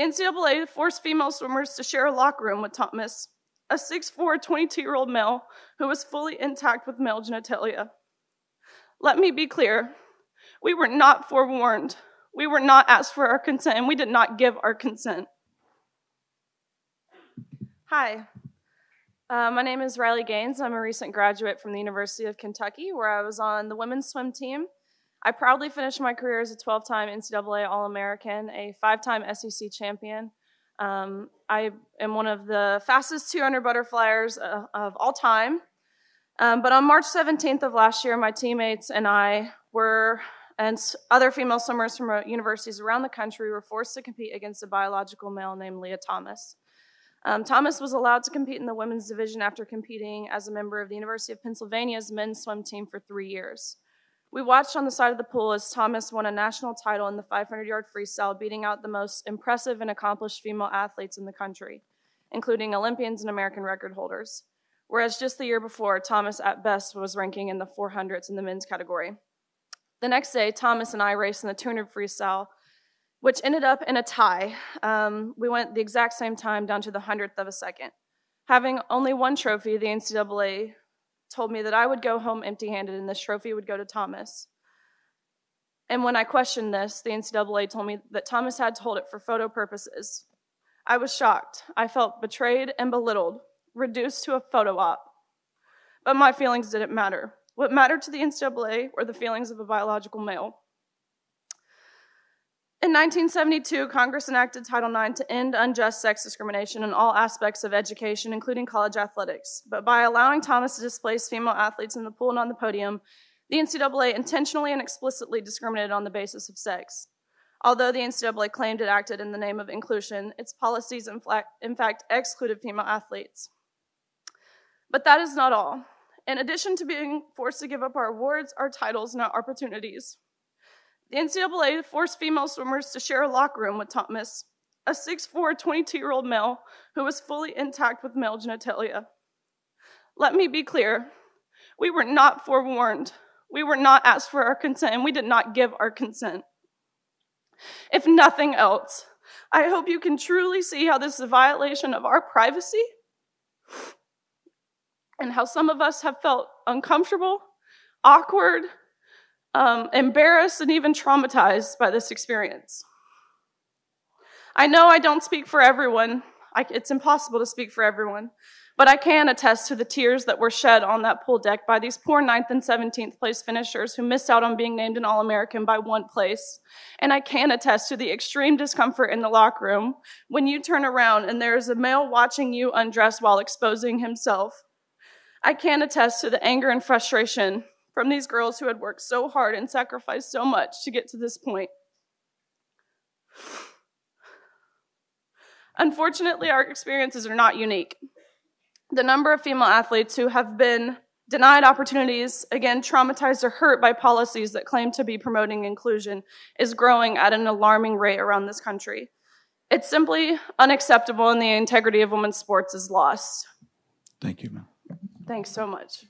The NCAA forced female swimmers to share a locker room with Thomas, a 6'4", 22-year-old male who was fully intact with male genitalia. Let me be clear. We were not forewarned. We were not asked for our consent, and we did not give our consent. Hi. My name is Riley Gaines. I'm a recent graduate from the University of Kentucky, where I was on the women's swim team. I proudly finished my career as a 12-time NCAA All-American, a 5-time SEC champion. I am one of the fastest 200 butterflyers of all time. But on March 17th of last year, my teammates and I and other female swimmers from universities around the country were forced to compete against a biological male named Lia Thomas. Thomas was allowed to compete in the women's division after competing as a member of the University of Pennsylvania's men's swim team for 3 years. We watched on the side of the pool as Thomas won a national title in the 500-yard freestyle, beating out the most impressive and accomplished female athletes in the country, including Olympians and American record holders, whereas just the year before, Thomas at best was ranking in the 400s in the men's category. The next day, Thomas and I raced in the 200 freestyle, which ended up in a tie. We went the exact same time down to the 100th of a second. Having only one trophy, the NCAA told me that I would go home empty-handed and this trophy would go to Thomas. And when I questioned this, the NCAA told me that Thomas had to hold it for photo purposes. I was shocked. I felt betrayed and belittled, reduced to a photo op. But my feelings didn't matter. What mattered to the NCAA were the feelings of a biological male. In 1972, Congress enacted Title IX to end unjust sex discrimination in all aspects of education, including college athletics. But by allowing Thomas to displace female athletes in the pool and on the podium, the NCAA intentionally and explicitly discriminated on the basis of sex. Although the NCAA claimed it acted in the name of inclusion, its policies in fact excluded female athletes. But that is not all. In addition to being forced to give up our awards, our titles, and our opportunities, the NCAA forced female swimmers to share a locker room with Thomas, a 6'4", 22-year-old male who was fully intact with male genitalia. Let me be clear. We were not forewarned. We were not asked for our consent, and we did not give our consent. If nothing else, I hope you can truly see how this is a violation of our privacy and how some of us have felt uncomfortable, awkward, embarrassed, and even traumatized by this experience. I know I don't speak for everyone. It's impossible to speak for everyone. But I can attest to the tears that were shed on that pool deck by these poor 9th and 17th place finishers who missed out on being named an All-American by 1 place. And I can attest to the extreme discomfort in the locker room when you turn around and there is a male watching you undress while exposing himself. I can attest to the anger and frustration from these girls who had worked so hard and sacrificed so much to get to this point. Unfortunately, our experiences are not unique. The number of female athletes who have been denied opportunities, again, traumatized or hurt by policies that claim to be promoting inclusion, is growing at an alarming rate around this country. It's simply unacceptable, and the integrity of women's sports is lost. Thank you, ma'am. Thanks so much.